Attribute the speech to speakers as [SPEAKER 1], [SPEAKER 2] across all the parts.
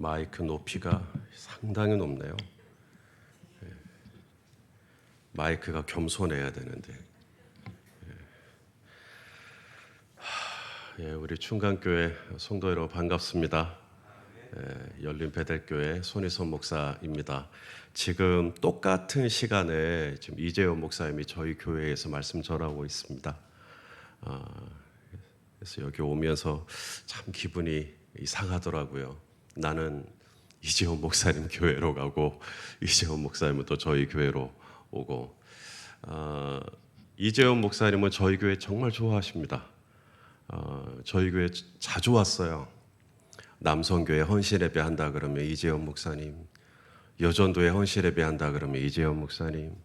[SPEAKER 1] 마이크 높이가 상당히 높네요. 마이크가 겸손해야 되는데. 우리 충강교회 성도 여러분 반갑습니다. 열린 베델교회 손희선 목사입니다. 지금 똑같은 시간에 지금 이재원 목사님이 저희 교회에서 말씀 전하고 있습니다. 그래서 여기 오면서 참 기분이 이상하더라고요. 나는 이재원 목사님 교회로 가고 이재원 목사님은 또 저희 교회로 오고, 이재원 목사님은 저희 교회 정말 좋아하십니다. 저희 교회 자주 왔어요. 남성교회 헌신 예배 한다 그러면 이재원 목사님, 여전도에 헌신 예배 한다 그러면 이재원 목사님,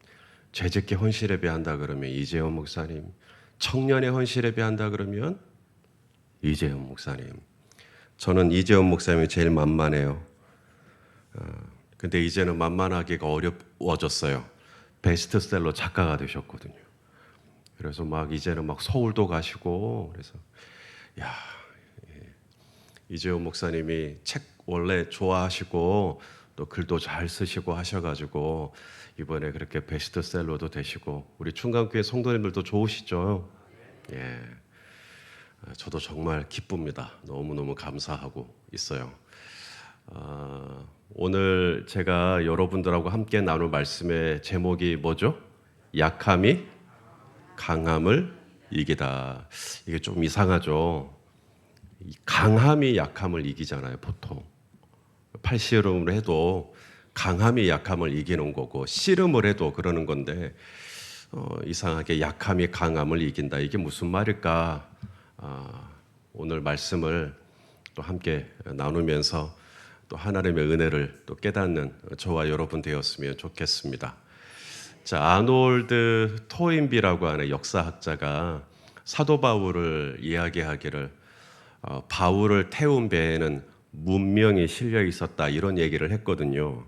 [SPEAKER 1] 재직기 헌신 예배 한다 그러면 이재원 목사님, 청년의 헌신 예배 한다 그러면 이재원 목사님. 저는 이재원 목사님이 제일 만만해요. 근데 이제는 만만하기가 어려워졌어요. 베스트셀러 작가가 되셨거든요. 그래서 이제는 서울도 가시고, 그래서 이재원 목사님이 책 원래 좋아하시고 또 글도 잘 쓰시고 하셔가지고 이번에 그렇게 베스트셀러도 되시고, 우리 충강교회 성도님들도 좋으시죠? 저도 정말 기쁩니다. 너무너무 감사하고 있어요. 오늘 제가 여러분들하고 함께 나눌 말씀의 제목이 뭐죠? 약함이 강함을 이기다. 이게 좀 이상하죠? 강함이 약함을 이기잖아요, 보통. 팔씨름을 해도 강함이 약함을 이기는 거고, 씨름을 해도 그러는 건데, 이상하게 약함이 강함을 이긴다. 이게 무슨 말일까? 오늘 말씀을 또 함께 나누면서 또 하나님의 은혜를 또 깨닫는 저와 여러분 되었으면 좋겠습니다. 자, 아놀드 토인비라고 하는 역사학자가 사도 바울을 이야기하기를 바울을 태운 배에는 문명이 실려 있었다, 이런 얘기를 했거든요.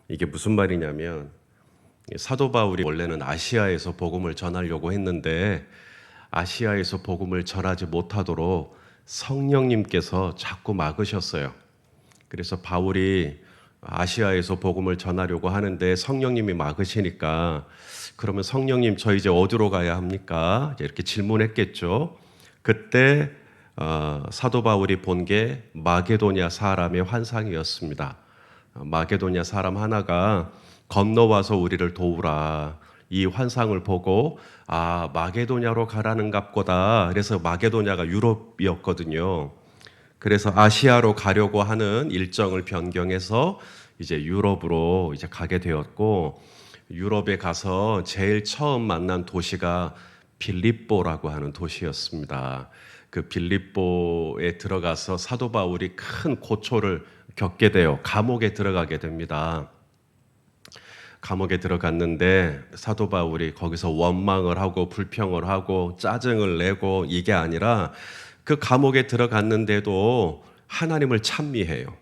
[SPEAKER 1] 이게 무슨 말이냐면, 사도 바울이 원래는 아시아에서 복음을 전하려고 했는데 아시아에서 복음을 전하지 못하도록 성령님께서 자꾸 막으셨어요. 그래서 바울이 아시아에서 복음을 전하려고 하는데 성령님이 막으시니까, 그러면 성령님 저 이제 어디로 가야 합니까? 이렇게 질문했겠죠. 그때 사도 바울이 본 게 마게도냐 사람의 환상이었습니다. 마게도냐 사람 하나가 건너와서 우리를 도우라. 이 환상을 보고 마게도냐로 가라는 갑거다. 그래서 마게도냐가 유럽이었거든요. 그래서 아시아로 가려고 하는 일정을 변경해서 이제 유럽으로 이제 가게 되었고, 유럽에 가서 제일 처음 만난 도시가 빌립보라고 하는 도시였습니다. 그 빌립보에 들어가서 사도 바울이 큰 고초를 겪게 되어 감옥에 들어가게 됩니다. 감옥에 들어갔는데 사도 바울이 거기서 원망을 하고 불평을 하고 짜증을 내고 이게 아니라, 그 감옥에 들어갔는데도 하나님을 찬미해요.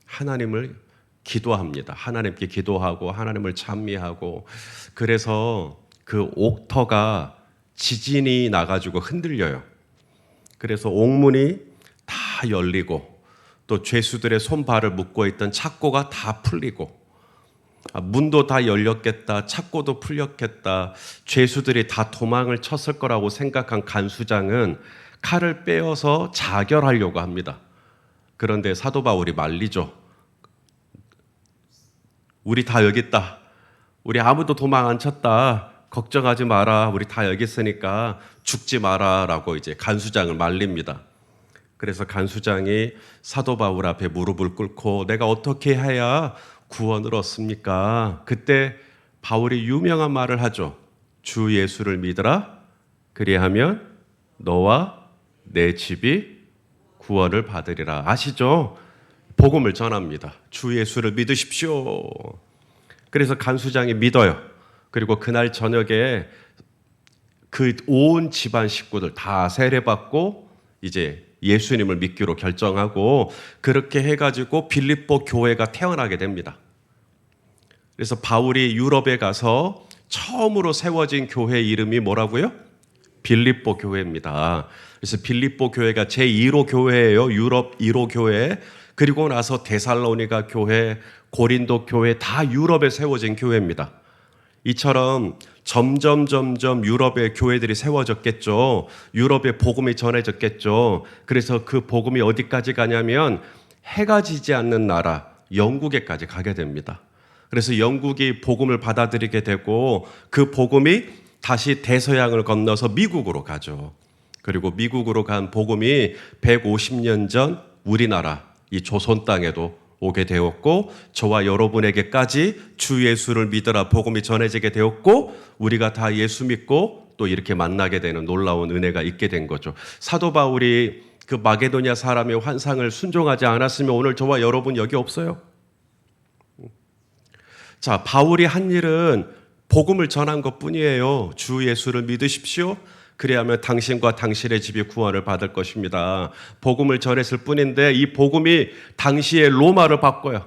[SPEAKER 1] 하나님을 기도합니다. 하나님께 기도하고 하나님을 찬미하고, 그래서 그 옥터가 지진이 나가지고 흔들려요. 그래서 옥문이 다 열리고, 또 죄수들의 손발을 묶고 있던 착고가 다 풀리고, 문도 다 열렸겠다, 착고도 풀렸겠다, 죄수들이 다 도망을 쳤을 거라고 생각한 간수장은 칼을 빼어서 자결하려고 합니다. 그런데 사도 바울이 말리죠. 우리 다 여기 있다. 우리 아무도 도망 안 쳤다. 걱정하지 마라. 우리 다 여기 있으니까 죽지 마라. 라고 이제 간수장을 말립니다. 그래서 간수장이 사도 바울 앞에 무릎을 꿇고 내가 어떻게 해야 구원을 얻습니까? 그때 바울이 유명한 말을 하죠. 주 예수를 믿으라. 그리하면 너와 내 집이 구원을 받으리라. 아시죠? 복음을 전합니다. 주 예수를 믿으십시오. 그래서 간수장이 믿어요. 그리고 그날 저녁에 그 온 집안 식구들 다 세례받고 이제 예수님을 믿기로 결정하고, 그렇게 해가지고 빌립보 교회가 태어나게 됩니다. 그래서 바울이 유럽에 가서 처음으로 세워진 교회 이름이 뭐라고요? 빌립보 교회입니다. 그래서 빌립보 교회가 제1호 교회예요. 유럽 1호 교회. 그리고 나서 데살로니가 교회, 고린도 교회 다 유럽에 세워진 교회입니다. 이처럼 점점 유럽의 교회들이 세워졌겠죠. 유럽의 복음이 전해졌겠죠. 그래서 그 복음이 어디까지 가냐면 해가 지지 않는 나라 영국에까지 가게 됩니다. 그래서 영국이 복음을 받아들이게 되고 그 복음이 다시 대서양을 건너서 미국으로 가죠. 그리고 미국으로 간 복음이 150년 전 우리나라 이 조선 땅에도 오게 되었고 저와 여러분에게까지 주 예수를 믿으라 복음이 전해지게 되었고 우리가 다 예수 믿고 또 이렇게 만나게 되는 놀라운 은혜가 있게 된 거죠. 사도 바울이 그 마게도냐 사람의 환상을 순종하지 않았으면 오늘 저와 여러분 여기 없어요. 자, 바울이 한 일은 복음을 전한 것뿐이에요. 주 예수를 믿으십시오. 그래야만 당신과 당신의 집이 구원을 받을 것입니다. 복음을 전했을 뿐인데 이 복음이 당시의 로마를 바꿔요.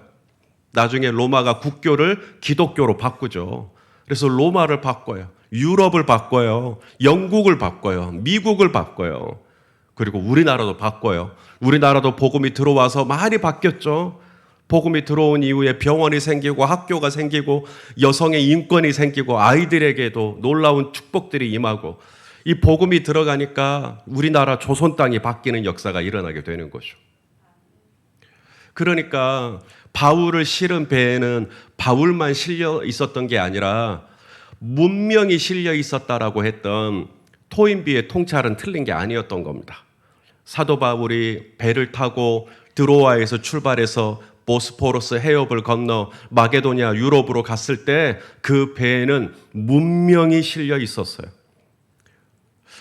[SPEAKER 1] 나중에 로마가 국교를 기독교로 바꾸죠. 그래서 로마를 바꿔요. 유럽을 바꿔요. 영국을 바꿔요. 미국을 바꿔요. 그리고 우리나라도 바꿔요. 우리나라도 복음이 들어와서 많이 바뀌었죠. 복음이 들어온 이후에 병원이 생기고 학교가 생기고 여성의 인권이 생기고 아이들에게도 놀라운 축복들이 임하고 이 복음이 들어가니까 우리나라 조선 땅이 바뀌는 역사가 일어나게 되는 거죠. 그러니까 바울을 실은 배에는 바울만 실려 있었던 게 아니라 문명이 실려 있었다라고 했던 토인비의 통찰은 틀린 게 아니었던 겁니다. 사도 바울이 배를 타고 드로아에서 출발해서 보스포러스 해협을 건너 마게도냐 유럽으로 갔을 때 그 배에는 문명이 실려 있었어요.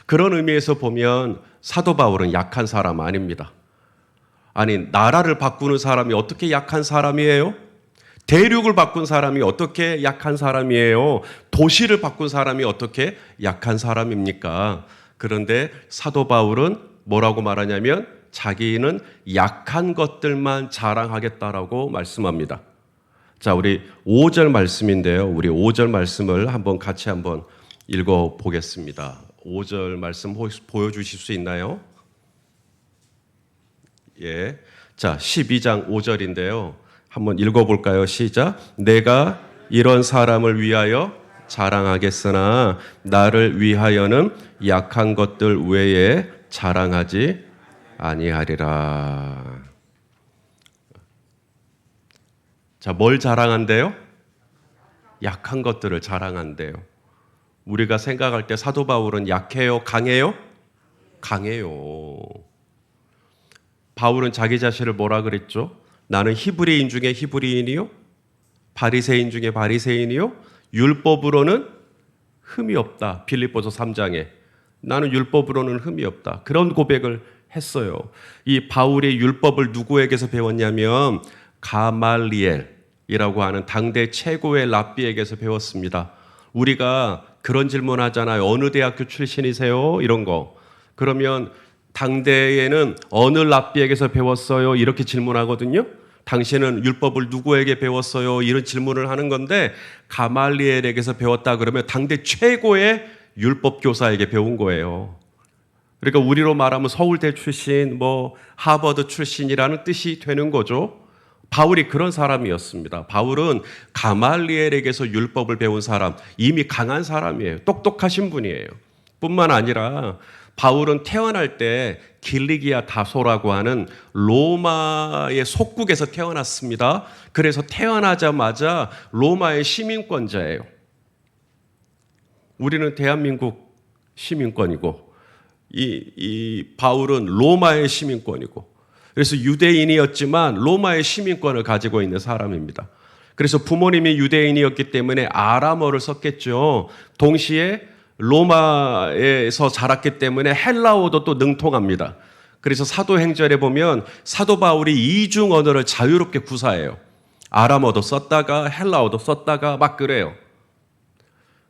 [SPEAKER 1] 그런 의미에서 보면 사도 바울은 약한 사람 아닙니다. 아니, 나라를 바꾸는 사람이 어떻게 약한 사람이에요? 대륙을 바꾼 사람이 어떻게 약한 사람이에요? 도시를 바꾼 사람이 어떻게 약한 사람입니까? 그런데 사도 바울은 뭐라고 말하냐면 자기는 약한 것들만 자랑하겠다라고 말씀합니다. 자, 우리 5절 말씀인데요. 우리 5절 말씀을 같이 한번 읽어 보겠습니다. 5절 말씀 보여주실 수 있나요? 예. 자, 12장 5절인데요. 한번 읽어볼까요? 시작. 내가 이런 사람을 위하여 자랑하겠으나 나를 위하여는 약한 것들 외에 자랑하지 아니하리라. 자, 뭘 자랑한대요? 약한 것들을 자랑한대요. 우리가 생각할 때 사도 바울은 약해요? 강해요? 강해요. 바울은 자기 자신을 뭐라 그랬죠? 나는 히브리인 중에 히브리인이요? 바리새인 중에 바리새인이요? 율법으로는 흠이 없다. 빌립보서 3장에 나는 율법으로는 흠이 없다. 그런 고백을 했어요. 이 바울이 율법을 누구에게서 배웠냐면 가말리엘이라고 하는 당대 최고의 랍비에게서 배웠습니다. 우리가 그런 질문 하잖아요. 어느 대학교 출신이세요? 이런 거. 그러면 당대에는 어느 랍비에게서 배웠어요? 이렇게 질문하거든요. 당신은 율법을 누구에게 배웠어요? 이런 질문을 하는 건데 가말리엘에게서 배웠다 그러면 당대 최고의 율법 교사에게 배운 거예요. 그러니까 우리로 말하면 서울대 출신, 하버드 출신이라는 뜻이 되는 거죠. 바울이 그런 사람이었습니다. 바울은 가말리엘에게서 율법을 배운 사람, 이미 강한 사람이에요. 똑똑하신 분이에요. 뿐만 아니라 바울은 태어날 때 길리기아 다소라고 하는 로마의 속국에서 태어났습니다. 그래서 태어나자마자 로마의 시민권자예요. 우리는 대한민국 시민권이고 이 바울은 로마의 시민권이고 그래서 유대인이었지만 로마의 시민권을 가지고 있는 사람입니다. 그래서 부모님이 유대인이었기 때문에 아람어를 썼겠죠. 동시에 로마에서 자랐기 때문에 헬라어도 또 능통합니다. 그래서 사도행전에 보면 사도 바울이 이중 언어를 자유롭게 구사해요. 아람어도 썼다가 헬라어도 썼다가 막 그래요.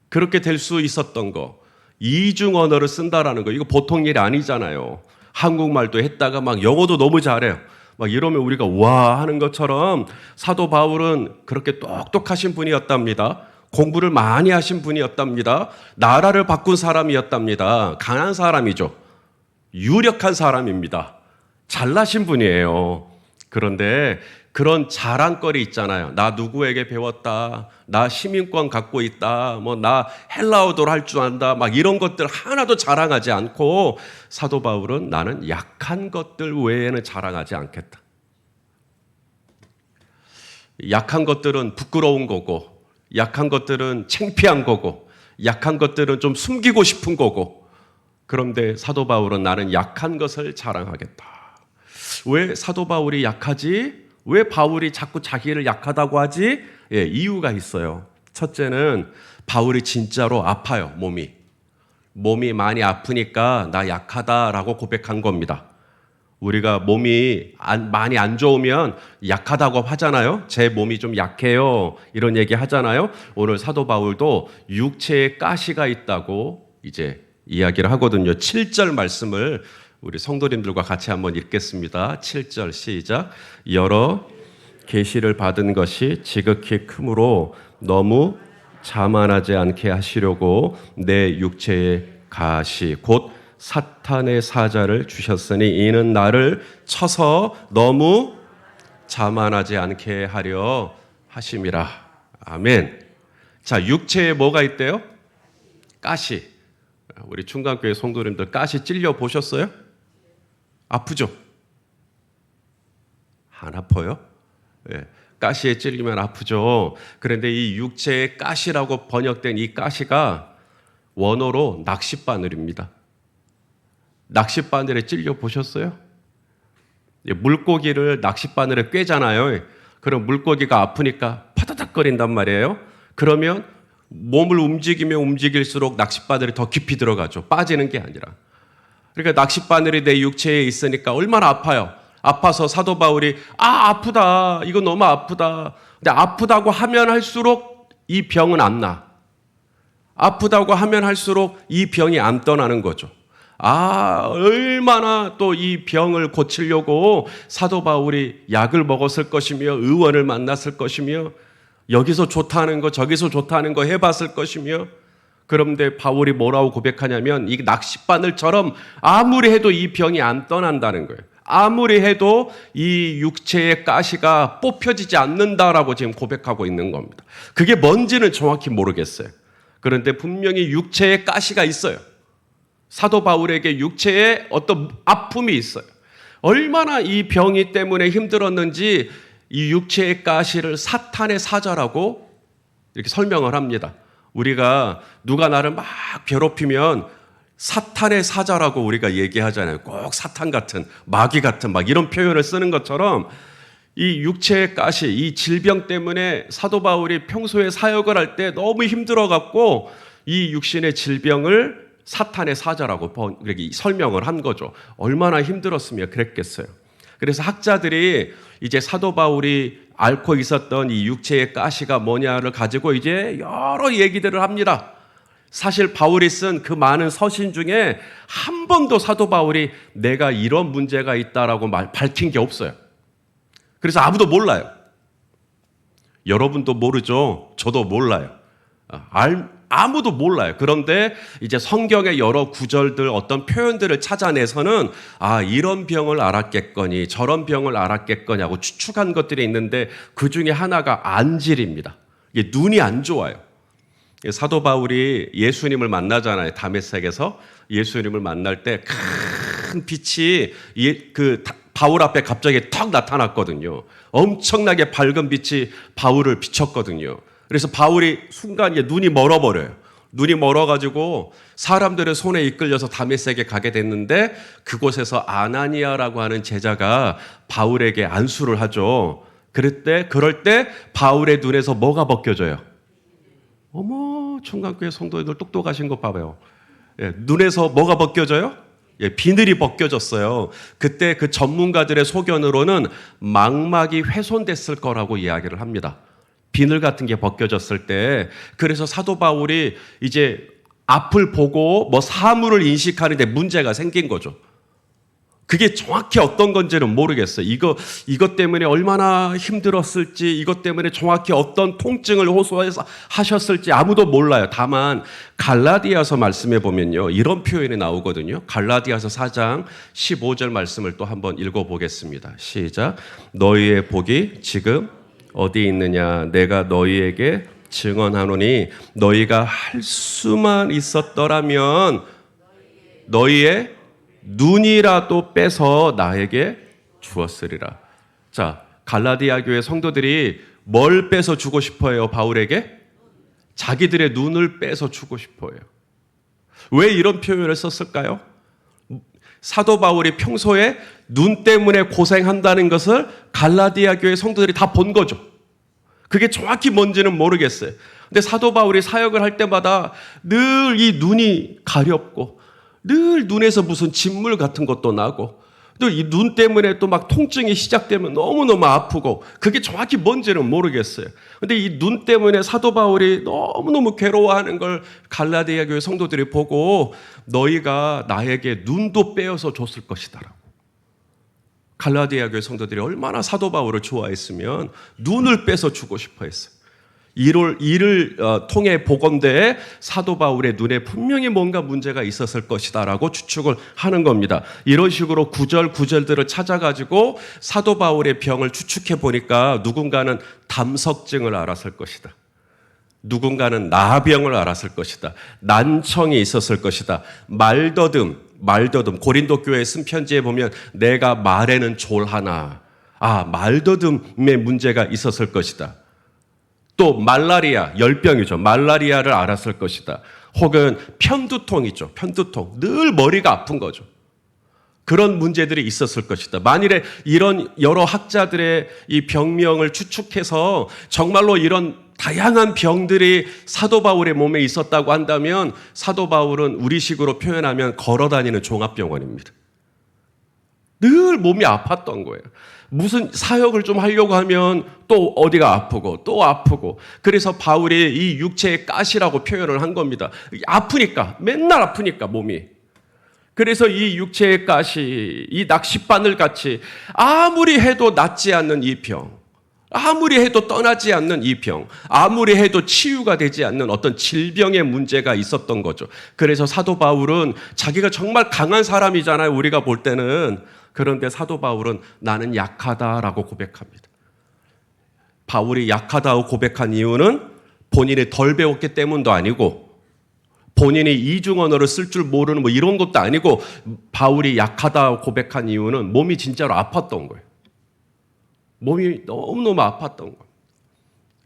[SPEAKER 1] 그렇게 될 수 있었던 거. 이중 언어를 쓴다라는 거. 이거 보통 일이 아니잖아요. 한국말도 했다가 막 영어도 너무 잘해요. 막 이러면 우리가 와 하는 것처럼 사도 바울은 그렇게 똑똑하신 분이었답니다. 공부를 많이 하신 분이었답니다. 나라를 바꾼 사람이었답니다. 강한 사람이죠. 유력한 사람입니다. 잘나신 분이에요. 그런데 그런 자랑거리 있잖아요. 나 누구에게 배웠다. 나 시민권 갖고 있다. 뭐 나 헬라어도를 할 줄 안다. 막 이런 것들 하나도 자랑하지 않고 사도 바울은 나는 약한 것들 외에는 자랑하지 않겠다. 약한 것들은 부끄러운 거고, 약한 것들은 창피한 거고, 약한 것들은 좀 숨기고 싶은 거고. 그런데 사도 바울은 나는 약한 것을 자랑하겠다. 왜 사도 바울이 약하지? 왜 바울이 자꾸 자기를 약하다고 하지? 예, 이유가 있어요. 첫째는 바울이 진짜로 아파요, 몸이. 몸이 많이 아프니까 나 약하다라고 고백한 겁니다. 우리가 몸이 많이 안 좋으면 약하다고 하잖아요. 제 몸이 좀 약해요. 이런 얘기 하잖아요. 오늘 사도 바울도 육체에 가시가 있다고 이제 이야기를 하거든요. 7절 말씀을 우리 성도님들과 같이 한번 읽겠습니다. 7절 시작. 여러 계시를 받은 것이 지극히 크므로 너무 자만하지 않게 하시려고 내 육체에 가시 곧 사탄의 사자를 주셨으니 이는 나를 쳐서 너무 자만하지 않게 하려 하심이라. 아멘. 자, 육체에 뭐가 있대요? 가시. 우리 충강교회 성도님들 가시 찔려 보셨어요? 아프죠? 안 아파요? 예, 가시에 찔리면 아프죠. 그런데 이 육체의 가시라고 번역된 이 가시가 원어로 낚싯바늘입니다. 낚싯바늘에 찔려 보셨어요? 예, 물고기를 낚싯바늘에 꿰잖아요. 그럼 물고기가 아프니까 파다닥거린단 말이에요. 그러면 몸을 움직이면 움직일수록 낚싯바늘이 더 깊이 들어가죠. 빠지는 게 아니라. 그러니까 낚싯바늘이 내 육체에 있으니까 얼마나 아파요. 아파서 사도 바울이 아프다. 이거 너무 아프다. 근데 아프다고 하면 할수록 이 병은 안 나. 아프다고 하면 할수록 이 병이 안 떠나는 거죠. 얼마나 또 이 병을 고치려고 사도 바울이 약을 먹었을 것이며 의원을 만났을 것이며 여기서 좋다는 거 저기서 좋다는 거 해봤을 것이며 그런데 바울이 뭐라고 고백하냐면 이 낚싯바늘처럼 아무리 해도 이 병이 안 떠난다는 거예요. 아무리 해도 이 육체의 가시가 뽑혀지지 않는다라고 지금 고백하고 있는 겁니다. 그게 뭔지는 정확히 모르겠어요. 그런데 분명히 육체의 가시가 있어요. 사도 바울에게 육체에 어떤 아픔이 있어요. 얼마나 이 병이 때문에 힘들었는지 이 육체의 가시를 사탄의 사자라고 이렇게 설명을 합니다. 우리가 누가 나를 막 괴롭히면 사탄의 사자라고 우리가 얘기하잖아요. 꼭 사탄 같은, 마귀 같은 막 이런 표현을 쓰는 것처럼 이 육체의 가시, 이 질병 때문에 사도 바울이 평소에 사역을 할 때 너무 힘들어갖고 이 육신의 질병을 사탄의 사자라고 이렇게 설명을 한 거죠. 얼마나 힘들었으면 그랬겠어요. 그래서 학자들이 이제 사도 바울이 앓고 있었던 이 육체의 가시가 뭐냐를 가지고 이제 여러 얘기들을 합니다. 사실 바울이 쓴 그 많은 서신 중에 한 번도 사도 바울이 내가 이런 문제가 있다라고 밝힌 게 없어요. 그래서 아무도 몰라요. 여러분도 모르죠? 저도 몰라요. 아무도 몰라요. 그런데 이제 성경의 여러 구절들 어떤 표현들을 찾아내서는 이런 병을 앓았겠거니 저런 병을 앓았겠거니 하고 추측한 것들이 있는데 그 중에 하나가 안질입니다. 이게 눈이 안 좋아요. 사도 바울이 예수님을 만나잖아요. 다메섹에서 예수님을 만날 때 큰 빛이 그 바울 앞에 갑자기 턱 나타났거든요. 엄청나게 밝은 빛이 바울을 비췄거든요. 그래서 바울이 순간 눈이 멀어버려요. 눈이 멀어가지고 사람들의 손에 이끌려서 다메섹에 가게 됐는데 그곳에서 아나니아라고 하는 제자가 바울에게 안수를 하죠. 그럴 때 바울의 눈에서 뭐가 벗겨져요? 어머, 총각교회 성도들 똑똑하신 거 봐봐요. 예, 눈에서 뭐가 벗겨져요? 예, 비늘이 벗겨졌어요. 그때 그 전문가들의 소견으로는 망막이 훼손됐을 거라고 이야기를 합니다. 비늘 같은 게 벗겨졌을 때. 그래서 사도 바울이 이제 앞을 보고 사물을 인식하는데 문제가 생긴 거죠. 그게 정확히 어떤 건지는 모르겠어요. 이것 때문에 얼마나 힘들었을지, 이것 때문에 정확히 어떤 통증을 호소해서 하셨을지 아무도 몰라요. 다만 갈라디아서 말씀해 보면요, 이런 표현이 나오거든요. 갈라디아서 4장 15절 말씀을 또 한번 읽어보겠습니다. 시작. 너희의 복이 지금 어디 있느냐? 내가 너희에게 증언하노니 너희가 할 수만 있었더라면 너희의 눈이라도 빼서 나에게 주었으리라. 자, 갈라디아 교회 성도들이 뭘 빼서 주고 싶어요? 바울에게? 자기들의 눈을 빼서 주고 싶어요. 왜 이런 표현을 썼을까요? 사도 바울이 평소에 눈 때문에 고생한다는 것을 갈라디아 교회 성도들이 다 본 거죠. 그게 정확히 뭔지는 모르겠어요. 근데 사도 바울이 사역을 할 때마다 늘 이 눈이 가렵고 늘 눈에서 무슨 진물 같은 것도 나고 또 이 눈 때문에 또 막 통증이 시작되면 너무너무 아프고 그게 정확히 뭔지는 모르겠어요. 근데 이 눈 때문에 사도 바울이 너무너무 괴로워하는 걸 갈라디아 교회 성도들이 보고 너희가 나에게 눈도 빼어서 줬을 것이다라고. 갈라디아 교회 성도들이 얼마나 사도 바울을 좋아했으면 눈을 빼서 주고 싶어 했어요. 이를 통해 보건대에 사도 바울의 눈에 분명히 뭔가 문제가 있었을 것이다라고 추측을 하는 겁니다. 이런 식으로 구절들을 찾아가지고 사도 바울의 병을 추측해 보니까 누군가는 담석증을 알았을 것이다. 누군가는 나병을 알았을 것이다. 난청이 있었을 것이다. 말더듬 고린도 교회에 쓴 편지에 보면 내가 말에는 졸하나 말더듬의 문제가 있었을 것이다. 또 말라리아, 열병이죠. 말라리아를 알았을 것이다. 혹은 편두통이죠. 편두통. 늘 머리가 아픈 거죠. 그런 문제들이 있었을 것이다. 만일에 이런 여러 학자들의 이 병명을 추측해서 정말로 이런 다양한 병들이 사도 바울의 몸에 있었다고 한다면 사도 바울은 우리식으로 표현하면 걸어다니는 종합병원입니다. 늘 몸이 아팠던 거예요. 무슨 사역을 좀 하려고 하면 또 어디가 아프고 또 아프고 그래서 바울이 이 육체의 가시라고 표현을 한 겁니다. 아프니까 맨날 아프니까 몸이. 그래서 이 육체의 가시, 이 낚싯바늘 같이 아무리 해도 낫지 않는 이 병, 아무리 해도 떠나지 않는 이 병, 아무리 해도 치유가 되지 않는 어떤 질병의 문제가 있었던 거죠. 그래서 사도 바울은 자기가 정말 강한 사람이잖아요. 우리가 볼 때는. 그런데 사도 바울은 나는 약하다라고 고백합니다. 바울이 약하다고 고백한 이유는 본인이 덜 배웠기 때문도 아니고 본인이 이중 언어를 쓸 줄 모르는 뭐 이런 것도 아니고 바울이 약하다고 고백한 이유는 몸이 진짜로 아팠던 거예요. 몸이 너무너무 아팠던 거예요.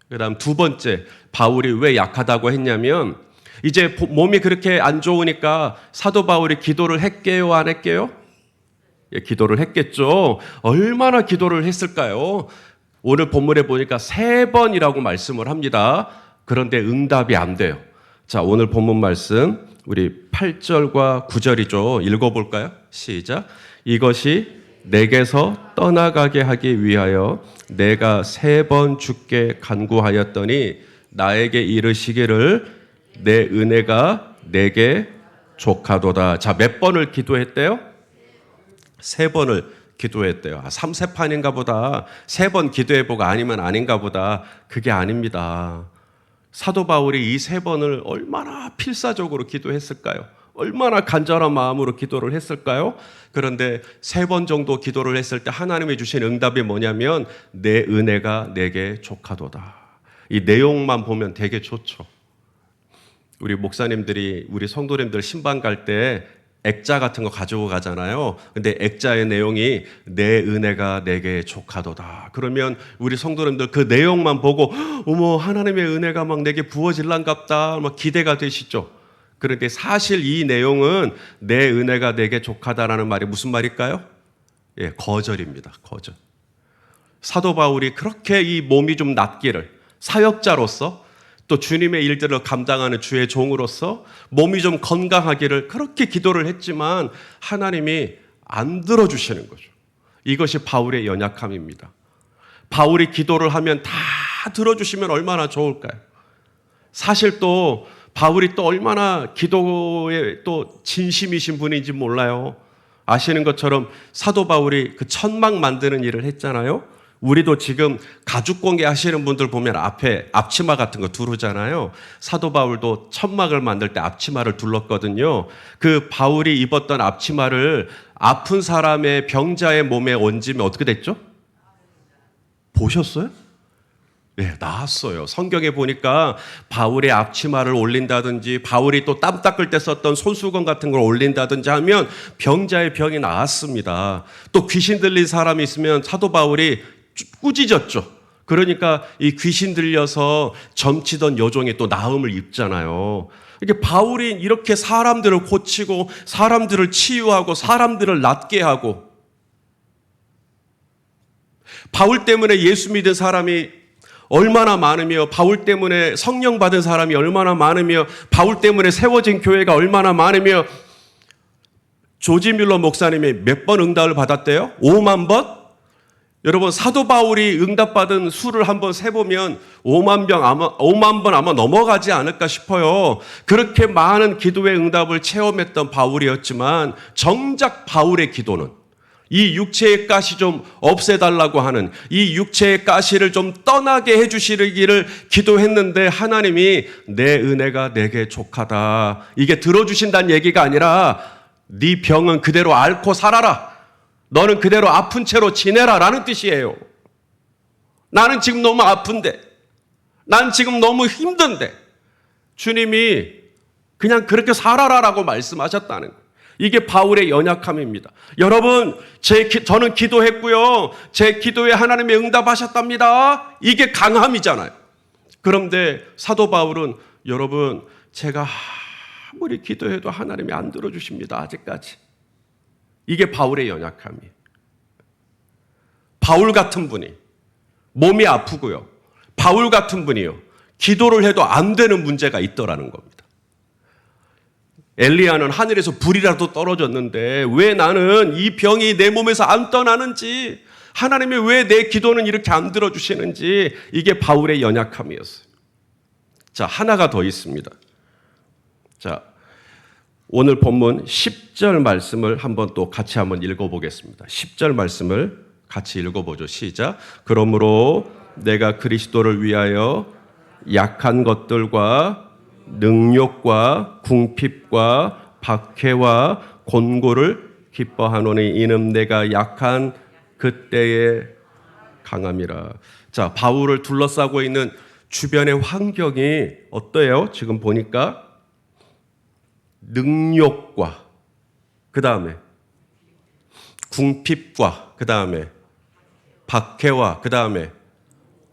[SPEAKER 1] 그 다음 두 번째, 바울이 왜 약하다고 했냐면 이제 몸이 그렇게 안 좋으니까 사도 바울이 기도를 했게요, 안 했게요? 예, 기도를 했겠죠. 얼마나 기도를 했을까요? 오늘 본문에 보니까 3번이라고 말씀을 합니다. 그런데 응답이 안 돼요. 자, 오늘 본문 말씀 우리 8절과 9절이죠. 읽어볼까요? 시작. 이것이 내게서 떠나가게 하기 위하여 내가 3번 주께 간구하였더니 나에게 이르시기를 내 은혜가 내게 족하도다. 자, 몇 번을 기도했대요? 3번을 기도했대요. 3세판인가 보다. 3번 기도해보고 아니면 아닌가 보다. 그게 아닙니다. 사도 바울이 이 3번을 얼마나 필사적으로 기도했을까요? 얼마나 간절한 마음으로 기도를 했을까요? 그런데 3번 정도 기도를 했을 때 하나님이 주신 응답이 뭐냐면 내 은혜가 내게 족하도다. 이 내용만 보면 되게 좋죠. 우리 목사님들이 우리 성도님들 신방 갈 때 액자 같은 거 가지고 가잖아요. 근데 액자의 내용이 내 은혜가 내게 족하도다. 그러면 우리 성도님들 그 내용만 보고 어머 하나님의 은혜가 막 내게 부어질란갑다 막 기대가 되시죠. 그런데 사실 이 내용은 내 은혜가 내게 족하다라는 말이 무슨 말일까요? 예, 거절입니다. 거절. 사도 바울이 그렇게 이 몸이 좀 낫기를 사역자로서 또 주님의 일들을 감당하는 주의 종으로서 몸이 좀 건강하기를 그렇게 기도를 했지만 하나님이 안 들어주시는 거죠. 이것이 바울의 연약함입니다. 바울이 기도를 하면 다 들어주시면 얼마나 좋을까요? 사실 또 바울이 또 얼마나 기도에 또 진심이신 분인지 몰라요. 아시는 것처럼 사도 바울이 그 천막 만드는 일을 했잖아요. 우리도 지금 가죽 공예 하시는 분들 보면 앞에 앞치마 같은 거 두르잖아요. 사도 바울도 천막을 만들 때 앞치마를 둘렀거든요. 그 바울이 입었던 앞치마를 아픈 사람의 병자의 몸에 얹으면 어떻게 됐죠? 보셨어요? 네, 나았어요. 성경에 보니까 바울의 앞치마를 올린다든지 바울이 또 땀 닦을 때 썼던 손수건 같은 걸 올린다든지 하면 병자의 병이 나았습니다. 또 귀신 들린 사람이 있으면 사도 바울이 꾸짖었죠. 그러니까 이 귀신 들려서 점치던 여종이 또 나음을 입잖아요. 이렇게 바울이 이렇게 사람들을 고치고 사람들을 치유하고 사람들을 낫게 하고 바울 때문에 예수 믿은 사람이 얼마나 많으며 바울 때문에 성령 받은 사람이 얼마나 많으며 바울 때문에 세워진 교회가 얼마나 많으며 조지 뮬러 목사님이 몇 번 응답을 받았대요? 5만 번? 여러분 사도 바울이 응답받은 수를 한번 세보면 5만 번 아마 넘어가지 않을까 싶어요. 그렇게 많은 기도의 응답을 체험했던 바울이었지만 정작 바울의 기도는 이 육체의 가시 좀 없애달라고 하는 이 육체의 가시를 좀 떠나게 해주시기를 기도했는데 하나님이 내 은혜가 내게 족하다. 이게 들어주신다는 얘기가 아니라 네 병은 그대로 앓고 살아라. 너는 그대로 아픈 채로 지내라 라는 뜻이에요. 나는 지금 너무 아픈데 난 지금 너무 힘든데 주님이 그냥 그렇게 살아라라고 말씀하셨다는 거예요. 이게 바울의 연약함입니다. 여러분, 저는 기도했고요. 제 기도에 하나님이 응답하셨답니다. 이게 강함이잖아요. 그런데 사도 바울은 여러분, 제가 아무리 기도해도 하나님이 안 들어주십니다. 아직까지. 이게 바울의 연약함이에요. 바울 같은 분이 몸이 아프고요. 바울 같은 분이요. 기도를 해도 안 되는 문제가 있더라는 겁니다. 엘리야는 하늘에서 불이라도 떨어졌는데 왜 나는 이 병이 내 몸에서 안 떠나는지 하나님이 왜 내 기도는 이렇게 안 들어주시는지 이게 바울의 연약함이었어요. 자, 하나가 더 있습니다. 자, 오늘 본문 10절 말씀을 한번 또 같이 한번 읽어보겠습니다. 10절 말씀을 같이 읽어보죠. 시작. 그러므로 내가 그리스도를 위하여 약한 것들과 능욕과 궁핍과 박해와 곤고를 기뻐하노니 이는 내가 약한 그때의 강함이라. 자, 바울을 둘러싸고 있는 주변의 환경이 어때요? 지금 보니까 능욕과 그 다음에 궁핍과 그 다음에 박해와 그 다음에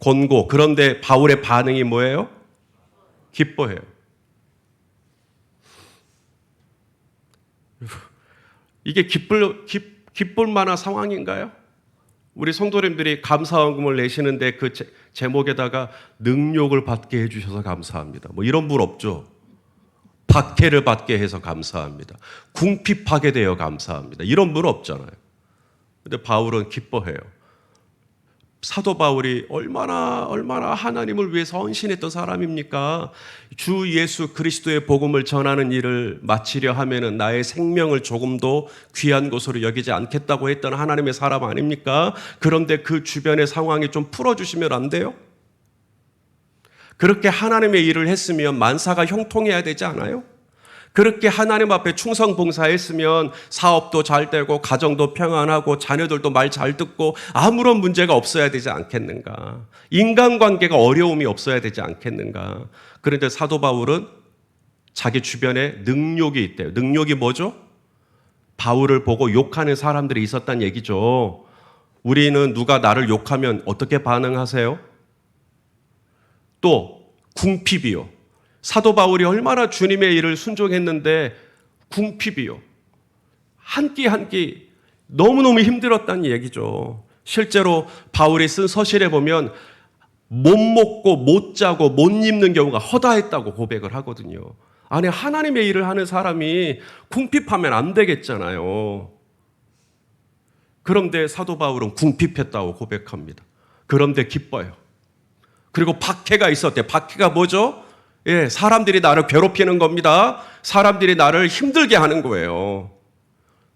[SPEAKER 1] 곤고. 그런데 바울의 반응이 뭐예요? 기뻐해요. 이게 기쁠 만한 상황인가요? 우리 성도님들이 감사원금을 내시는데 그 제목에다가 능욕을 받게 해주셔서 감사합니다. 뭐 이런 분 없죠. 박해를 받게 해서 감사합니다. 궁핍하게 되어 감사합니다. 이런 분 없잖아요. 근데 바울은 기뻐해요. 사도 바울이 얼마나 하나님을 위해서 헌신했던 사람입니까? 주 예수 그리스도의 복음을 전하는 일을 마치려 하면은 나의 생명을 조금도 귀한 것으로 여기지 않겠다고 했던 하나님의 사람 아닙니까? 그런데 그 주변의 상황이 좀 풀어주시면 안 돼요? 그렇게 하나님의 일을 했으면 만사가 형통해야 되지 않아요? 그렇게 하나님 앞에 충성 봉사했으면 사업도 잘 되고 가정도 평안하고 자녀들도 말 잘 듣고 아무런 문제가 없어야 되지 않겠는가? 인간관계가 어려움이 없어야 되지 않겠는가? 그런데 사도 바울은 자기 주변에 능욕이 있대요. 능욕이 뭐죠? 바울을 보고 욕하는 사람들이 있었다는 얘기죠. 우리는 누가 나를 욕하면 어떻게 반응하세요? 또 궁핍이요. 사도 바울이 얼마나 주님의 일을 순종했는데 궁핍이요. 한 끼 한 끼 너무너무 힘들었다는 얘기죠. 실제로 바울이 쓴 서신에 보면 못 먹고 못 자고 못 입는 경우가 허다했다고 고백을 하거든요. 아니, 하나님의 일을 하는 사람이 궁핍하면 안 되겠잖아요. 그런데 사도 바울은 궁핍했다고 고백합니다. 그런데 기뻐요. 그리고 박해가 있었대. 박해가 뭐죠? 예, 사람들이 나를 괴롭히는 겁니다. 사람들이 나를 힘들게 하는 거예요.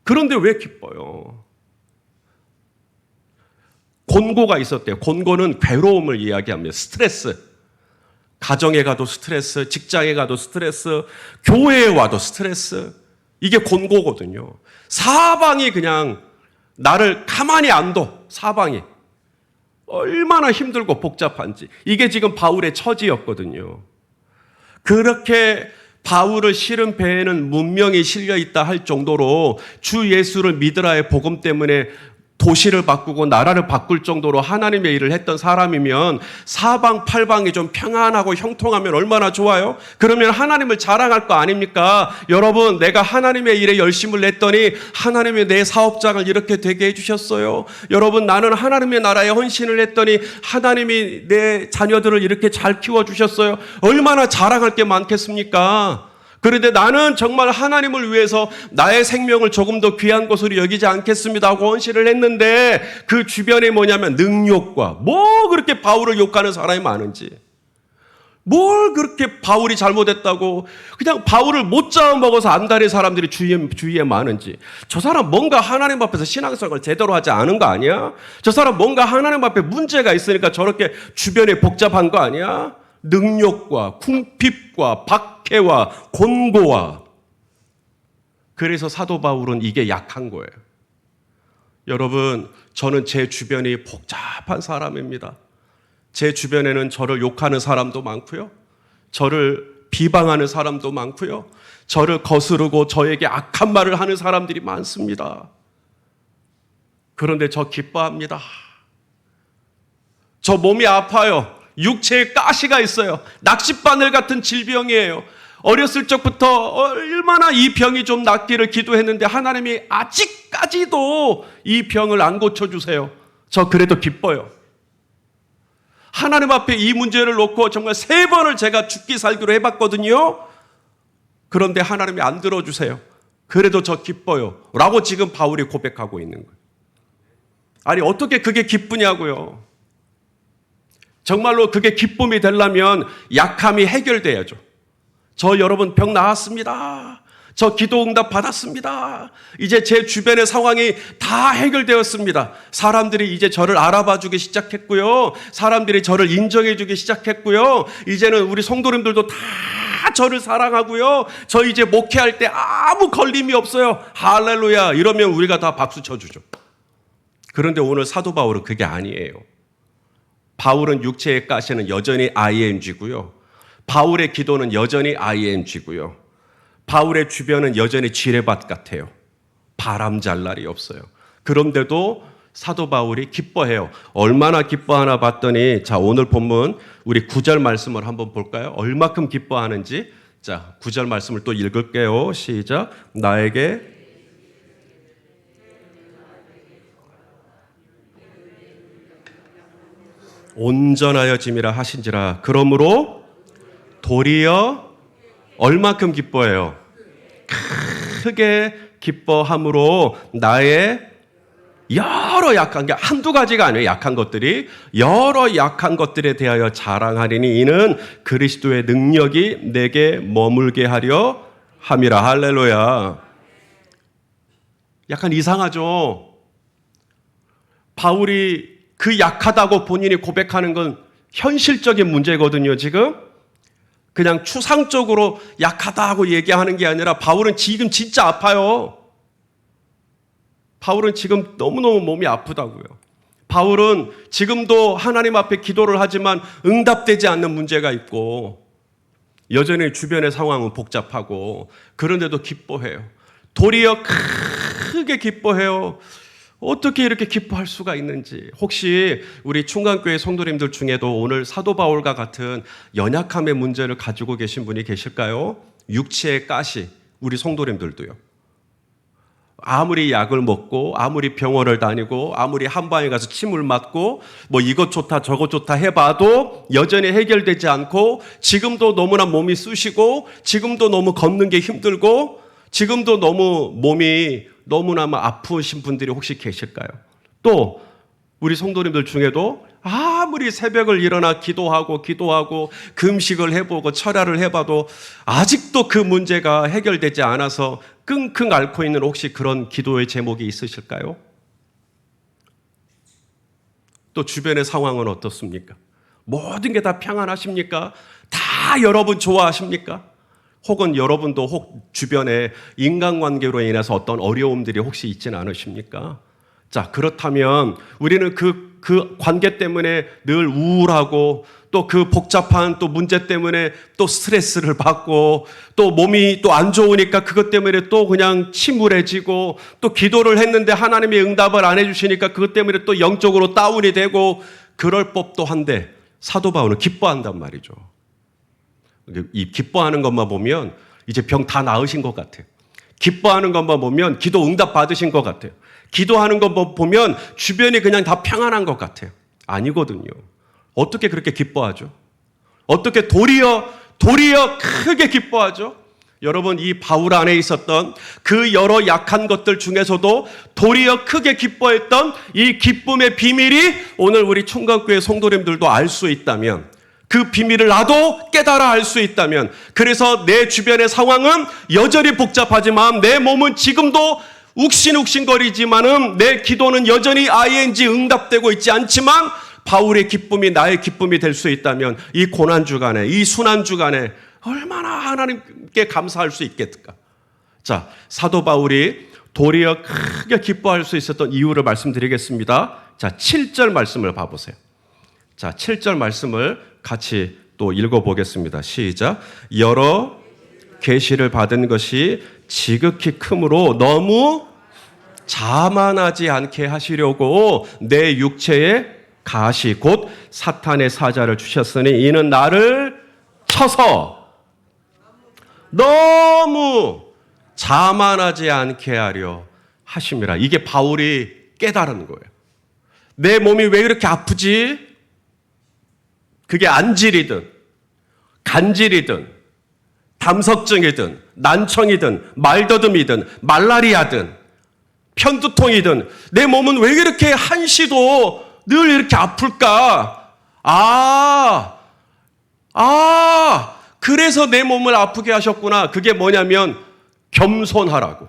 [SPEAKER 1] 그런데 왜 기뻐요? 곤고가 있었대요. 곤고는 괴로움을 이야기합니다. 스트레스. 가정에 가도 스트레스, 직장에 가도 스트레스, 교회에 와도 스트레스. 이게 곤고거든요. 사방이 그냥 나를 가만히 안 둬. 사방이. 얼마나 힘들고 복잡한지. 이게 지금 바울의 처지였거든요. 그렇게 바울을 실은 배에는 문명이 실려 있다 할 정도로 주 예수를 믿으라의 복음 때문에 도시를 바꾸고 나라를 바꿀 정도로 하나님의 일을 했던 사람이면 사방팔방이 좀 평안하고 형통하면 얼마나 좋아요? 그러면 하나님을 자랑할 거 아닙니까? 여러분, 내가 하나님의 일에 열심을 냈더니 하나님이 내 사업장을 이렇게 되게 해주셨어요. 여러분, 나는 하나님의 나라에 헌신을 했더니 하나님이 내 자녀들을 이렇게 잘 키워주셨어요. 얼마나 자랑할 게 많겠습니까? 그런데 나는 정말 하나님을 위해서 나의 생명을 조금 더 귀한 것으로 여기지 않겠습니다 하고 헌신을 했는데 그 주변에 뭐냐면 능욕과 뭐 그렇게 바울을 욕하는 사람이 많은지, 뭘 그렇게 바울이 잘못했다고 그냥 바울을 못 잡아먹어서 안달인 사람들이 주위에 많은지, 저 사람 뭔가 하나님 앞에서 신앙생활을 제대로 하지 않은 거 아니야? 저 사람 뭔가 하나님 앞에 문제가 있으니까 저렇게 주변에 복잡한 거 아니야? 능욕과 궁핍과 박해와 곤고와. 그래서 사도 바울은 이게 약한 거예요. 여러분, 저는 제 주변이 복잡한 사람입니다. 제 주변에는 저를 욕하는 사람도 많고요, 저를 비방하는 사람도 많고요, 저를 거스르고 저에게 악한 말을 하는 사람들이 많습니다. 그런데 저 기뻐합니다. 저 몸이 아파요. 육체에 가시가 있어요. 낚싯바늘 같은 질병이에요. 어렸을 적부터 얼마나 이 병이 좀 낫기를 기도했는데 하나님이 아직까지도 이 병을 안 고쳐주세요. 저 그래도 기뻐요. 하나님 앞에 이 문제를 놓고 정말 3번을 제가 죽기 살기로 해봤거든요. 그런데 하나님이 안 들어주세요. 그래도 저 기뻐요 라고 지금 바울이 고백하고 있는 거예요. 아니, 어떻게 그게 기쁘냐고요. 정말로 그게 기쁨이 되려면 약함이 해결돼야죠. 저 여러분 병 나았습니다. 저 기도 응답 받았습니다. 이제 제 주변의 상황이 다 해결되었습니다. 사람들이 이제 저를 알아봐 주기 시작했고요. 사람들이 저를 인정해 주기 시작했고요. 이제는 우리 성도님들도 다 저를 사랑하고요. 저 이제 목회할 때 아무 걸림이 없어요. 할렐루야. 이러면 우리가 다 박수 쳐주죠. 그런데 오늘 사도 바울은 그게 아니에요. 바울은 육체의 가시는 여전히 ing고요. 바울의 기도는 여전히 ing고요. 바울의 주변은 여전히 지뢰밭 같아요. 바람 잘 날이 없어요. 그런데도 사도 바울이 기뻐해요. 얼마나 기뻐하나 봤더니, 자, 오늘 본문 우리 9절 말씀을 한번 볼까요? 얼마큼 기뻐하는지. 자, 9절 말씀을 또 읽을게요. 시작. 나에게 온전하여 짐이라 하신지라. 그러므로 도리어 얼마큼 기뻐해요? 크게 기뻐함으로 나의 여러 약한 게 한두 가지가 아니에요. 약한 것들이 여러 약한 것들에 대하여 자랑하리니 이는 그리스도의 능력이 내게 머물게 하려 함이라. 할렐루야. 약간 이상하죠? 바울이 그 약하다고 본인이 고백하는 건 현실적인 문제거든요, 지금. 그냥 추상적으로 약하다고 얘기하는 게 아니라 바울은 지금 진짜 아파요. 바울은 지금 너무너무 몸이 아프다고요. 바울은 지금도 하나님 앞에 기도를 하지만 응답되지 않는 문제가 있고 여전히 주변의 상황은 복잡하고 그런데도 기뻐해요. 도리어 크게 기뻐해요. 어떻게 이렇게 기뻐할 수가 있는지. 혹시 우리 충간교회 성도님들 중에도 오늘 사도 바울과 같은 연약함의 문제를 가지고 계신 분이 계실까요? 육체의 가시, 우리 성도님들도요. 아무리 약을 먹고 아무리 병원을 다니고 아무리 한방에 가서 침을 맞고 뭐 이것 좋다 저것 좋다 해봐도 여전히 해결되지 않고 지금도 너무나 몸이 쑤시고 지금도 너무 걷는 게 힘들고 지금도 너무 몸이 너무나 아프신 분들이 혹시 계실까요? 또 우리 성도님들 중에도 아무리 새벽을 일어나 기도하고 금식을 해보고 철야를 해봐도 아직도 그 문제가 해결되지 않아서 끙끙 앓고 있는 혹시 그런 기도의 제목이 있으실까요? 또 주변의 상황은 어떻습니까? 모든 게 다 평안하십니까? 다 여러분 좋아하십니까? 혹은 여러분도 주변에 인간관계로 인해서 어떤 어려움들이 혹시 있지는 않으십니까? 자, 그렇다면 우리는 그 관계 때문에 늘 우울하고 또 그 복잡한 또 문제 때문에 또 스트레스를 받고 또 몸이 또 안 좋으니까 그것 때문에 또 그냥 침울해지고 또 기도를 했는데 하나님이 응답을 안 해주시니까 그것 때문에 또 영적으로 다운이 되고 그럴 법도 한데 사도 바울은 기뻐한단 말이죠. 이 기뻐하는 것만 보면 이제 병 다 나으신 것 같아요. 기뻐하는 것만 보면 기도 응답 받으신 것 같아요. 기도하는 것만 보면 주변이 그냥 다 평안한 것 같아요. 아니거든요. 어떻게 그렇게 기뻐하죠? 어떻게 도리어 크게 기뻐하죠? 여러분, 이 바울 안에 있었던 그 여러 약한 것들 중에서도 도리어 크게 기뻐했던 이 기쁨의 비밀이 오늘 우리 총각교회 성도님들도 알 수 있다면, 그 비밀을 나도 깨달아 알 수 있다면, 그래서 내 주변의 상황은 여전히 복잡하지만 내 몸은 지금도 욱신욱신거리지만은 내 기도는 여전히 ING 응답되고 있지 않지만 바울의 기쁨이 나의 기쁨이 될 수 있다면 이 고난주간에, 이 순환주간에 얼마나 하나님께 감사할 수 있겠을까? 자, 사도 바울이 도리어 크게 기뻐할 수 있었던 이유를 말씀드리겠습니다. 자, 7절 말씀을 봐보세요. 자, 7절 말씀을 같이 또 읽어보겠습니다. 시작. 여러 계시를 받은 것이 지극히 크므로 너무 자만하지 않게 하시려고 내 육체에 가시 곧 사탄의 사자를 주셨으니 이는 나를 쳐서 너무 자만하지 않게 하려 하심이라. 이게 바울이 깨달은 거예요. 내 몸이 왜 이렇게 아프지? 그게 안질이든 간질이든 담석증이든 난청이든 말더듬이든 말라리아든 편두통이든 내 몸은 왜 이렇게 한시도 늘 이렇게 아플까? 그래서 내 몸을 아프게 하셨구나. 그게 뭐냐면 겸손하라고.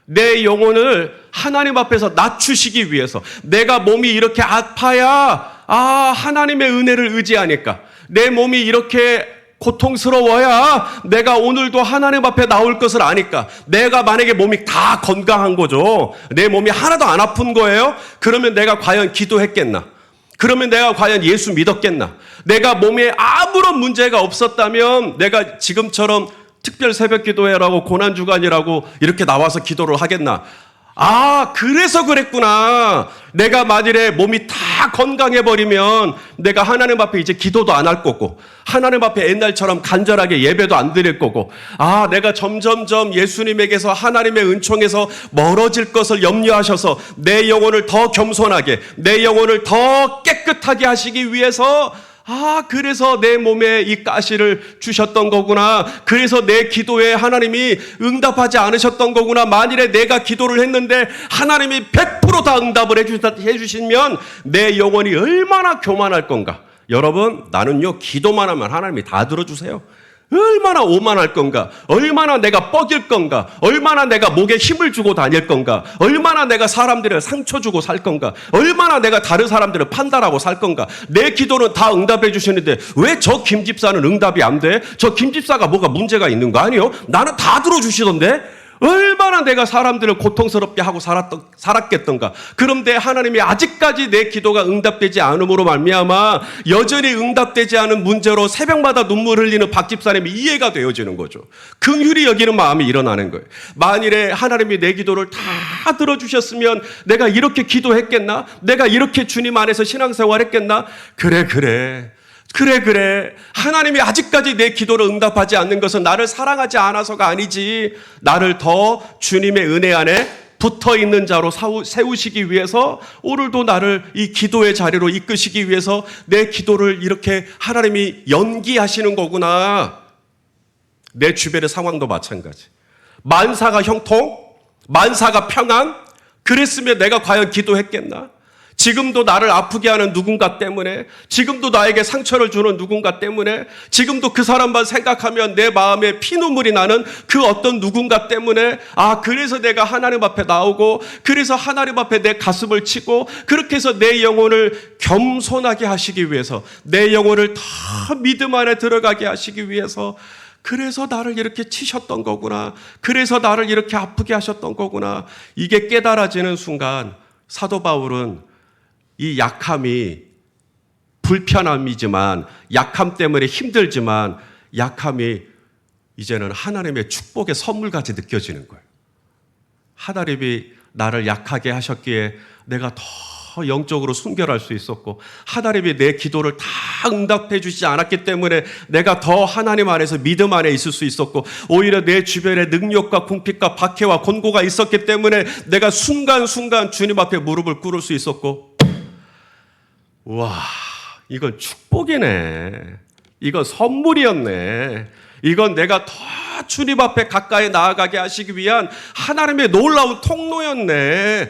[SPEAKER 1] 내 영혼을 하나님 앞에서 낮추시기 위해서. 내가 몸이 이렇게 아파야 하나님의 은혜를 의지하니까. 내 몸이 이렇게 고통스러워야 내가 오늘도 하나님 앞에 나올 것을 아니까. 내가 만약에 몸이 다 건강한 거죠. 내 몸이 하나도 안 아픈 거예요. 그러면 내가 과연 기도했겠나? 그러면 내가 과연 예수 믿었겠나? 내가 몸에 아무런 문제가 없었다면 내가 지금처럼 특별 새벽 기도회라고 고난주간이라고 이렇게 나와서 기도를 하겠나? 그래서 그랬구나. 내가 만일에 몸이 다 건강해버리면 내가 하나님 앞에 이제 기도도 안 할 거고, 하나님 앞에 옛날처럼 간절하게 예배도 안 드릴 거고, 내가 점점점 예수님에게서 하나님의 은총에서 멀어질 것을 염려하셔서 내 영혼을 더 겸손하게, 내 영혼을 더 깨끗하게 하시기 위해서 그래서 내 몸에 이 가시를 주셨던 거구나. 그래서 내 기도에 하나님이 응답하지 않으셨던 거구나. 만일에 내가 기도를 했는데 하나님이 100% 다 응답을 해주시면 내 영혼이 얼마나 교만할 건가. 여러분, 나는요, 기도만 하면 하나님이 다 들어주세요. 얼마나 오만할 건가? 얼마나 내가 뻐길 건가? 얼마나 내가 목에 힘을 주고 다닐 건가? 얼마나 내가 사람들을 상처 주고 살 건가? 얼마나 내가 다른 사람들을 판단하고 살 건가? 내 기도는 다 응답해 주시는데 왜 저 김 집사는 응답이 안 돼? 저 김 집사가 뭐가 문제가 있는 거 아니요? 나는 다 들어주시던데? 얼마나 내가 사람들을 고통스럽게 하고 살았겠던가. 그런데 하나님이 아직까지 내 기도가 응답되지 않음으로 말미암아 여전히 응답되지 않은 문제로 새벽마다 눈물 흘리는 박 집사님이 이해가 되어지는 거죠. 긍휼히 여기는 마음이 일어나는 거예요. 만일에 하나님이 내 기도를 다 들어주셨으면 내가 이렇게 기도했겠나? 내가 이렇게 주님 안에서 신앙생활 했겠나? 그래. 하나님이 아직까지 내 기도를 응답하지 않는 것은 나를 사랑하지 않아서가 아니지. 나를 더 주님의 은혜 안에 붙어 있는 자로 세우시기 위해서 오늘도 나를 이 기도의 자리로 이끄시기 위해서 내 기도를 이렇게 하나님이 연기하시는 거구나. 내 주변의 상황도 마찬가지. 만사가 형통, 만사가 평안, 그랬으면 내가 과연 기도했겠나? 지금도 나를 아프게 하는 누군가 때문에, 지금도 나에게 상처를 주는 누군가 때문에, 지금도 그 사람만 생각하면 내 마음에 피눈물이 나는 그 어떤 누군가 때문에, 그래서 내가 하나님 앞에 나오고, 그래서 하나님 앞에 내 가슴을 치고, 그렇게 해서 내 영혼을 겸손하게 하시기 위해서, 내 영혼을 더 믿음 안에 들어가게 하시기 위해서, 그래서 나를 이렇게 치셨던 거구나, 그래서 나를 이렇게 아프게 하셨던 거구나, 이게 깨달아지는 순간 사도 바울은 이 약함이 불편함이지만, 약함 때문에 힘들지만, 약함이 이제는 하나님의 축복의 선물같이 느껴지는 거예요. 하나님이 나를 약하게 하셨기에 내가 더 영적으로 순결할 수 있었고, 하나님이 내 기도를 다 응답해 주시지 않았기 때문에 내가 더 하나님 안에서 믿음 안에 있을 수 있었고, 오히려 내 주변에 능력과 궁핍과 박해와 곤고가 있었기 때문에 내가 순간순간 주님 앞에 무릎을 꿇을 수 있었고, 우와, 이건 축복이네. 이건 선물이었네. 이건 내가 더 주님 앞에 가까이 나아가게 하시기 위한 하나님의 놀라운 통로였네.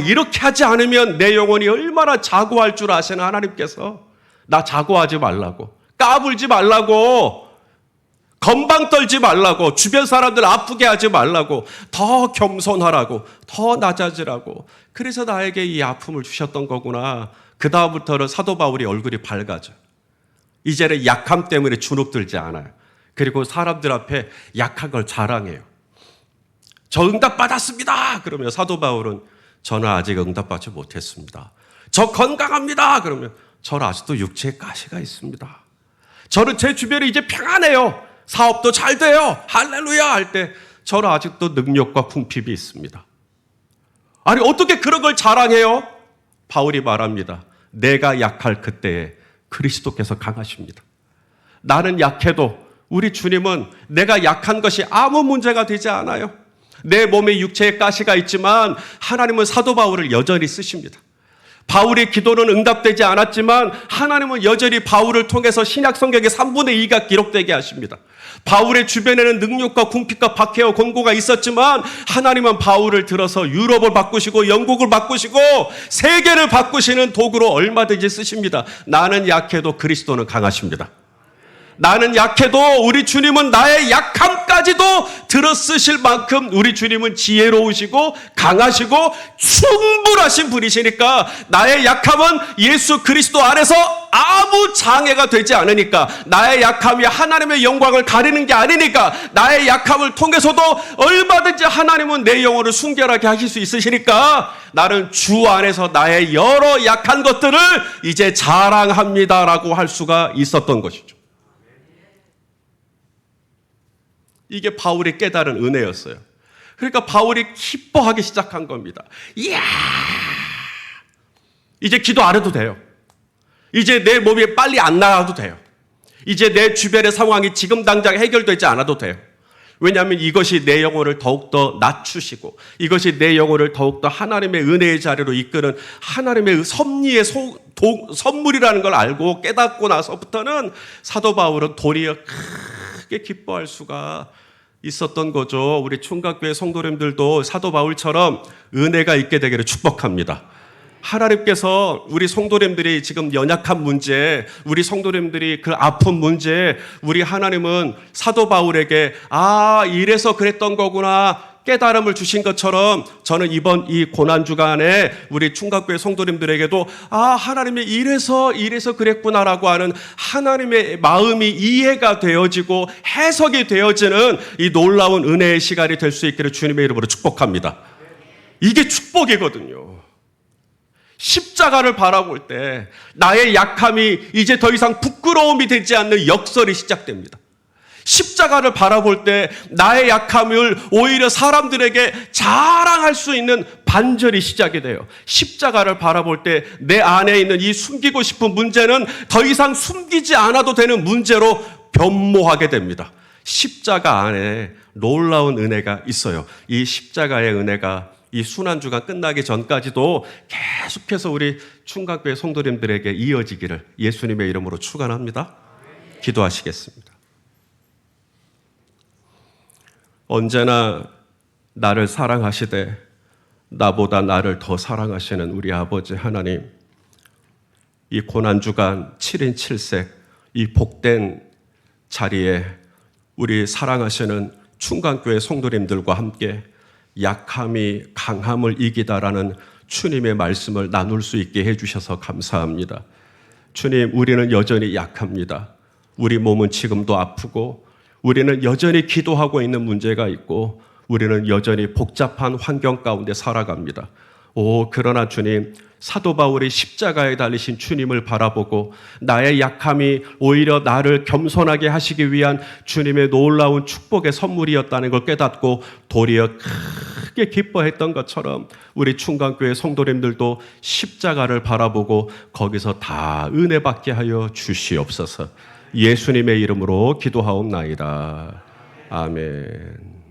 [SPEAKER 1] 이렇게 하지 않으면 내 영혼이 얼마나 자고할 줄 아시는 하나님께서 나 자고하지 말라고, 까불지 말라고, 건방 떨지 말라고, 주변 사람들 아프게 하지 말라고, 더 겸손하라고, 더 낮아지라고, 그래서 나에게 이 아픔을 주셨던 거구나. 그 다음부터는 사도 바울이 얼굴이 밝아져. 이제는 약함 때문에 주눅들지 않아요. 그리고 사람들 앞에 약한 걸 자랑해요. 저 응답받았습니다. 그러면 사도 바울은 저는 아직 응답받지 못했습니다. 저 건강합니다. 그러면 저는 아직도 육체에 가시가 있습니다. 저는 제 주변에 이제 평안해요. 사업도 잘 돼요. 할렐루야 할 때 저는 아직도 능력과 궁핍이 있습니다. 아니, 어떻게 그런 걸 자랑해요? 바울이 말합니다. 내가 약할 그때에 그리스도께서 강하십니다. 나는 약해도 우리 주님은 내가 약한 것이 아무 문제가 되지 않아요. 내 몸에 육체에 가시가 있지만 하나님은 사도 바울을 여전히 쓰십니다. 바울의 기도는 응답되지 않았지만 하나님은 여전히 바울을 통해서 신약 성경의 3분의 2가 기록되게 하십니다. 바울의 주변에는 능력과 궁핍과 박해와 곤고가 있었지만 하나님은 바울을 들어서 유럽을 바꾸시고 영국을 바꾸시고 세계를 바꾸시는 도구로 얼마든지 쓰십니다. 나는 약해도 그리스도는 강하십니다. 나는 약해도 우리 주님은 나의 약함까지도 들어쓰실 만큼 우리 주님은 지혜로우시고 강하시고 충분하신 분이시니까, 나의 약함은 예수 그리스도 안에서 아무 장애가 되지 않으니까, 나의 약함이 하나님의 영광을 가리는 게 아니니까, 나의 약함을 통해서도 얼마든지 하나님은 내 영혼을 순결하게 하실 수 있으시니까, 나는 주 안에서 나의 여러 약한 것들을 이제 자랑합니다라고 할 수가 있었던 것이죠. 이게 바울이 깨달은 은혜였어요. 그러니까 바울이 기뻐하기 시작한 겁니다. 이야, 이제 기도 안 해도 돼요. 이제 내 몸이 빨리 안 나아도 돼요. 이제 내 주변의 상황이 지금 당장 해결되지 않아도 돼요. 왜냐하면 이것이 내 영혼을 더욱더 낮추시고, 이것이 내 영혼을 더욱더 하나님의 은혜의 자리로 이끄는 하나님의 섭리의 선물이라는 걸 알고 깨닫고 나서부터는 사도 바울은 도리어 크게 기뻐할 수가 있었던 거죠. 우리 충각교회 성도님들도 사도 바울처럼 은혜가 있게 되기를 축복합니다. 하나님께서 우리 성도님들이 지금 연약한 문제, 우리 성도님들이 그 아픈 문제, 우리 하나님은 사도 바울에게 이래서 그랬던 거구나 깨달음을 주신 것처럼, 저는 이번 이 고난 주간에 우리 충각교회 성도님들에게도 하나님이 이래서 그랬구나라고 하는 하나님의 마음이 이해가 되어지고 해석이 되어지는 이 놀라운 은혜의 시간이 될 수 있기를 주님의 이름으로 축복합니다. 이게 축복이거든요. 십자가를 바라볼 때 나의 약함이 이제 더 이상 부끄러움이 되지 않는 역설이 시작됩니다. 십자가를 바라볼 때 나의 약함을 오히려 사람들에게 자랑할 수 있는 반절이 시작이 돼요. 십자가를 바라볼 때 내 안에 있는 이 숨기고 싶은 문제는 더 이상 숨기지 않아도 되는 문제로 변모하게 됩니다. 십자가 안에 놀라운 은혜가 있어요. 이 십자가의 은혜가 이 순환주간 끝나기 전까지도 계속해서 우리 충각교회 성도님들에게 이어지기를 예수님의 이름으로 축원합니다. 기도하시겠습니다. 언제나 나를 사랑하시되 나보다 나를 더 사랑하시는 우리 아버지 하나님, 이 고난주간 7인 7색 이 복된 자리에 우리 사랑하시는 충강교회 성도님들과 함께 약함이 강함을 이기다라는 주님의 말씀을 나눌 수 있게 해주셔서 감사합니다. 주님, 우리는 여전히 약합니다. 우리 몸은 지금도 아프고 우리는 여전히 기도하고 있는 문제가 있고 우리는 여전히 복잡한 환경 가운데 살아갑니다. 그러나 주님, 사도 바울이 십자가에 달리신 주님을 바라보고 나의 약함이 오히려 나를 겸손하게 하시기 위한 주님의 놀라운 축복의 선물이었다는 걸 깨닫고 도리어 크게 기뻐했던 것처럼 우리 충강교회 성도님들도 십자가를 바라보고 거기서 다 은혜 받게 하여 주시옵소서. 예수님의 이름으로 기도하옵나이다. 아멘.